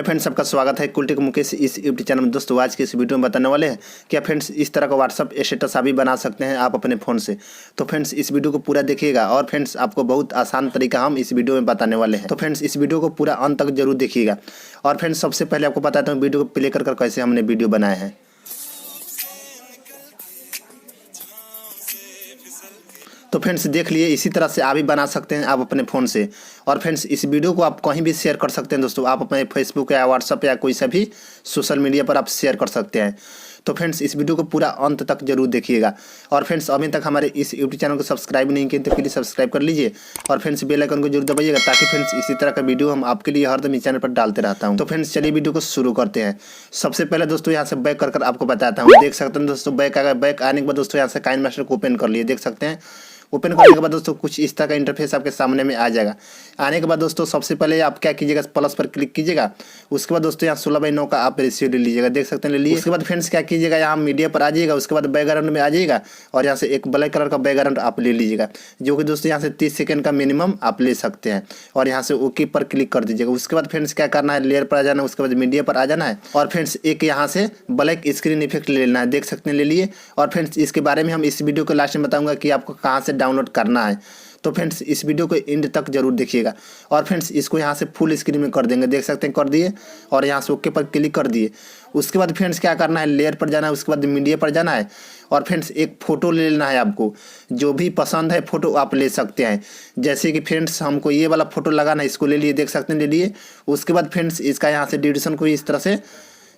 Hello friends, सबका स्वागत है कुलटेक मुकेश इस यूट्यूब चैनल में। दोस्तों आज के इस वीडियो में बताने वाले हैं क्या फ्रेंड्स इस तरह का व्हाट्सअप स्टेटस अभी बना सकते हैं आप अपने फ़ोन से। तो फ्रेंड्स इस वीडियो को पूरा देखिएगा और फ्रेंड्स आपको बहुत आसान तरीका हम इस वीडियो में बताने वाले हैं। तो फ्रेंड्स इस वीडियो को पूरा अंत तक जरूर देखिएगा। और फ्रेंड्स सबसे पहले आपको बताता हूँ वीडियो को प्ले कर कैसे हमने वीडियो बनाए हैं। तो फ्रेंड्स देख लिए, इसी तरह से आप भी बना सकते हैं आप अपने फ़ोन से। और फ्रेंड्स इस वीडियो को आप कहीं भी शेयर कर सकते हैं दोस्तों, आप अपने फेसबुक या व्हाट्सएप या कोई सा भी सोशल मीडिया पर आप शेयर कर सकते हैं। तो फ्रेंड्स इस वीडियो को पूरा अंत तक जरूर देखिएगा। और फ्रेंड्स अभी तक हमारे इस यूट्यूब चैनल को सब्सक्राइब नहीं किए तो प्लीज़ सब्सक्राइब कर लीजिए और फ्रेंड्स बेल आइकन को जरूर दबाइएगा, ताकि फ्रेंड्स इसी तरह का वीडियो हम आपके लिए हरदम इस चैनल पर डालते रहता हूँ। तो फ्रेंड्स चलिए वीडियो को शुरू करते हैं। सबसे पहले दोस्तों यहाँ से बैक कर आपको बताता हूँ। देख सकते हैं दोस्तों बैक आ गया। बैक आने के बाद दोस्तों यहाँ से काइनमास्टर को ओपन कर लिए। देख सकते हैं ओपन करने के बाद दोस्तों कुछ इस तरह का इंटरफेस आपके सामने में आ जाएगा। आने के बाद दोस्तों सबसे पहले आप क्या कीजिएगा, प्लस पर क्लिक कीजिएगा। उसके बाद दोस्तों यहाँ 16:9 का आप रेशियो ले लीजिएगा। देख सकते हैं ले लिए। उसके बाद फ्रेंड्स क्या कीजिएगा, यहाँ मीडिया पर आ जाइएगा। उसके बाद बैकग्राउंड में आ जाइएगा और यहाँ से एक ब्लैक कलर का बैकग्राउंड आप ले लीजिएगा, जो कि दोस्तों यहाँ से 30 सेकंड का मिनिमम आप ले सकते हैं। और यहाँ से ओके पर क्लिक कर दीजिएगा। उसके बाद फ्रेंड्स क्या करना है, लेयर पर आ जाना है। उसके बाद मीडिया पर आ जाना है और फ्रेंड्स एक यहाँ से ब्लैक स्क्रीन इफेक्ट ले लेना है। देख सकते हैं ले लिए। और फ्रेंड्स इसके बारे में हम इस वीडियो के लास्ट में बताऊंगा कि आपको कहाँ से डाउनलोड करना है। तो फ्रेंड्स इस वीडियो को एंड तक जरूर देखिएगा। और फ्रेंड्स इसको यहाँ से फुल स्क्रीन में कर देंगे। देख सकते हैं कर दिए और यहाँ से ओके पर क्लिक कर दिए। उसके बाद फ्रेंड्स क्या करना है, लेयर पर जाना है। उसके बाद मीडिया पर जाना है और फ्रेंड्स एक फ़ोटो ले लेना है। आपको जो भी पसंद है फ़ोटो आप ले सकते हैं। जैसे कि फ्रेंड्स हमको ये वाला फ़ोटो लगाना है, इसको ले लिए। देख सकते हैं ले लिए। उसके बाद फ्रेंड्स इसका यहाँ से ड्यूरेशन को इस तरह से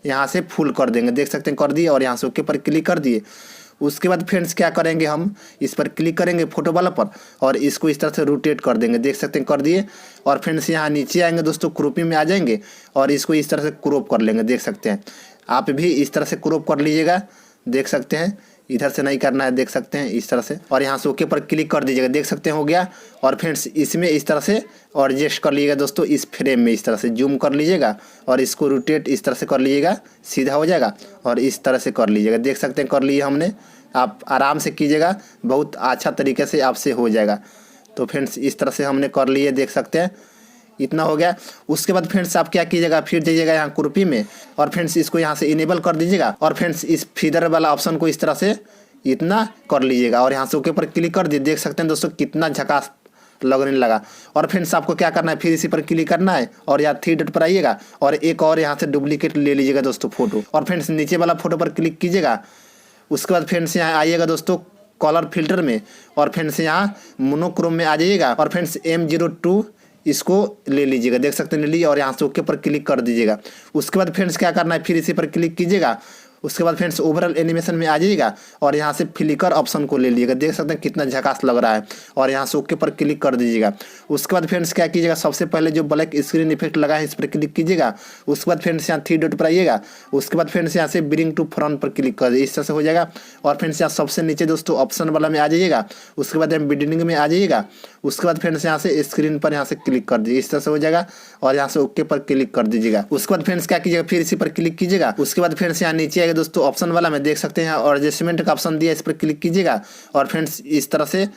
यहाँ से फुल कर देंगे। देख सकते हैं कर दिए और यहाँ से ओके पर क्लिक कर दिए। उसके बाद फ्रेंड्स क्या करेंगे, हम इस पर क्लिक करेंगे फोटो वाला पर और इसको इस तरह से रोटेट कर देंगे। देख सकते हैं कर दिए। और फ्रेंड्स यहाँ नीचे आएंगे दोस्तों, क्रॉपिंग में आ जाएंगे और इसको इस तरह से क्रॉप कर लेंगे। देख सकते हैं आप भी इस तरह से क्रॉप कर लीजिएगा। देख सकते हैं इधर से नहीं करना है। देख सकते हैं इस तरह से और यहाँ से ओके पर क्लिक कर दीजिएगा। देख सकते हैं हो गया। और फ्रेंड्स इसमें इस तरह से एडजस्ट कर लीजिएगा दोस्तों। इस फ्रेम में इस तरह से जूम कर लीजिएगा और इसको रोटेट इस तरह से कर लीजिएगा, सीधा हो जाएगा। और इस तरह से कर लीजिएगा। देख सकते हैं कर लिए हमने। आप आराम से कीजिएगा, बहुत अच्छा तरीके से आपसे हो जाएगा। तो फ्रेंड्स इस तरह से हमने कर लिए। देख सकते हैं इतना हो गया। उसके बाद फ्रेंड्स आप क्या कीजिएगा, फिर जाइएगा यहाँ कुर्पी में और फ्रेंड्स इसको यहाँ से इनेबल कर दीजिएगा। और फ्रेंड्स इस फीदर वाला ऑप्शन को इस तरह से इतना कर लीजिएगा और यहाँ से ओके पर क्लिक कर दिए। देख सकते हैं दोस्तों कितना झकास लगने लगा। और फ्रेंड्स आपको क्या करना है, फिर इसी पर क्लिक करना है और यहाँ 3 डॉट पर आइएगा और एक और यहाँ से डुप्लीकेट ले लीजिएगा दोस्तों फोटो। और फ्रेंड्स नीचे वाला फोटो पर क्लिक कीजिएगा। उसके बाद फ्रेंड्स यहाँ आइएगा दोस्तों कलर फिल्टर में और फ्रेंड्स यहाँ मोनोक्रोम में आ जाइएगा और फ्रेंड्स M02 इसको ले लीजिएगा। देख सकते हैं ले लीजिए और यहाँ से ओके पर क्लिक कर दीजिएगा। उसके बाद फ्रेंड्स क्या करना है, फिर इसी पर क्लिक कीजिएगा। उसके बाद फ्रेंड्स ओवरऑल एनिमेशन में आ जाइएगा और यहाँ से फ्लिकर ऑप्शन को ले लीजिएगा। देख सकते हैं कितना झकास लग रहा है और यहाँ से ओके पर क्लिक कर दीजिएगा। उसके बाद फ्रेंड्स क्या कीजिएगा, सबसे पहले जो ब्लैक स्क्रीन इफेक्ट लगा है इस पर क्लिक कीजिएगा। उसके बाद फ्रेंड्स यहाँ 3 डॉट पर आइएगा। उसके बाद फ्रेंड्स यहाँ से ब्रिंग टू फ्रंट पर क्लिक कर दीजिए। इस तरह से हो जाएगा। और फ्रेंड्स यहाँ सबसे नीचे दोस्तों ऑप्शन वाला में आ जाइएगा। उसके बाद बिल्डिंग में आ जाइएगा। उसके बाद फ्रेंड्स यहाँ से स्क्रीन पर यहाँ से क्लिक कर दीजिए। इस तरह से हो जाएगा और यहाँ से ओके पर क्लिक कर दीजिएगा। उसके बाद फ्रेंड्स क्या कीजिएगा, फिर इसी पर क्लिक कीजिएगा। उसके बाद फ्रेंड्स यहाँ नीचे आएगा दोस्तों ऑप्शन वाला में। देख सकते हैं और एडजस्टमेंट का ऑप्शन दिया, इस पर क्लिक कीजिएगा और फ्रेंड्स इस तरह से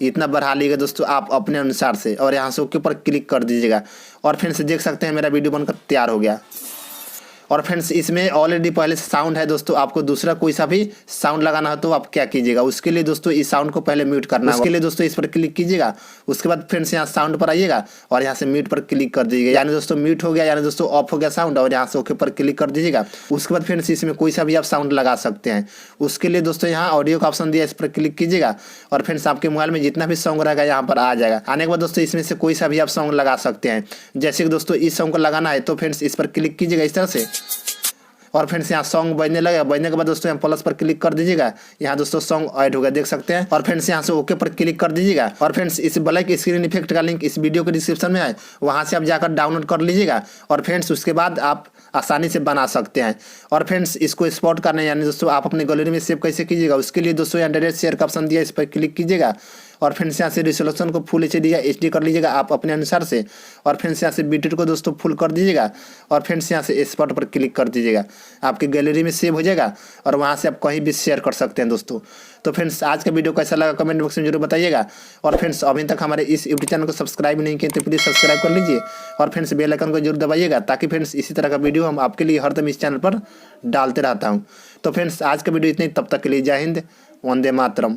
इतना बढ़ा लीजिएगा दोस्तों आप अपने अनुसार से और यहाँ से ओके पर क्लिक कर दीजिएगा। और फ्रेंड्स देख सकते हैं मेरा वीडियो बनकर तैयार हो गया। और फ्रेंड्स इसमें ऑलरेडी पहले से साउंड है दोस्तों। आपको दूसरा कोई सा भी साउंड लगाना हो तो आप क्या कीजिएगा, उसके लिए दोस्तों इस साउंड को पहले म्यूट करना है। उसके लिए दोस्तों इस पर क्लिक कीजिएगा। उसके बाद फ्रेंड्स यहाँ साउंड पर आइएगा और यहाँ से म्यूट पर क्लिक कर दीजिएगा। यानी दोस्तों म्यूट हो गया, यानी दोस्तों ऑफ हो गया साउंड और यहाँ से ओके पर क्लिक कर दीजिएगा। उसके बाद फ्रेंड्स इसमें कोई सा भी आप साउंड लगा सकते हैं। उसके लिए दोस्तों यहाँ ऑडियो का ऑप्शन दिया, इस पर क्लिक कीजिएगा और फ्रेंड्स आपके मोबाइल में जितना भी सॉन्ग रहेगा यहाँ पर आ जाएगा। आने के बाद दोस्तों इसमें से कोई सा भी आप सॉन्ग लगा सकते हैं। जैसे कि दोस्तों इस सॉन्ग को लगाना है तो फ्रेंड्स इस पर क्लिक कीजिएगा इस तरह से और फ्रेंड्स यहाँ सॉन्ग बजने लगेगा। बजने के बाद दोस्तों यहाँ प्लस पर क्लिक कर दीजिएगा। यहाँ दोस्तों सॉन्ग ऐड होगा। देख सकते हैं। और फ्रेंड्स यहाँ से ओके पर क्लिक कर दीजिएगा। और फ्रेंड्स इस ब्लैक स्क्रीन इफेक्ट का लिंक इस वीडियो के डिस्क्रिप्शन में है, वहाँ से आप जाकर डाउनलोड कर लीजिएगा। और फ्रेंड्स उसके बाद आप आसानी से बना सकते हैं। और फ्रेंड्स इसको स्पॉट करना है, यानी दोस्तों आप अपने गैलरी में सेव कैसे कीजिएगा, उसके लिए दोस्तों यहाँ डायरेक्ट शेयर का ऑप्शन दिया, इस पर क्लिक कीजिएगा और फ्रेंड्स यहाँ से रिजोल्यूशन को फुल एच डी या एच डी कर लीजिएगा आप अपने अनुसार से। और फ्रेंड्स यहाँ से बिट्रेट को दोस्तों फुल कर दीजिएगा और फ्रेंड्स यहाँ से एक्सपोर्ट पर क्लिक कर दीजिएगा, आपकी गैलरी में सेव हो जाएगा और वहाँ से आप कहीं भी शेयर कर सकते हैं दोस्तों। तो फ्रेंड्स आज का वीडियो कैसा लगा कमेंट बॉक्स में जरूर बताइएगा। और फ्रेंड्स अभी तक हमारे इस यूट्यूब चैनल को सब्सक्राइब नहीं किए तो प्लीज़ सब्सक्राइब कर लीजिए और फ्रेंड्स बेल आइकन को जरूर दबाइएगा, ताकि फ्रेंड्स इसी तरह का वीडियो हम आपके लिए हरदम इस चैनल पर डालते रहता हूँ। तो फ्रेंड्स आज का वीडियो इतने, तब तक के लिए जय हिंद, वंदे मातरम।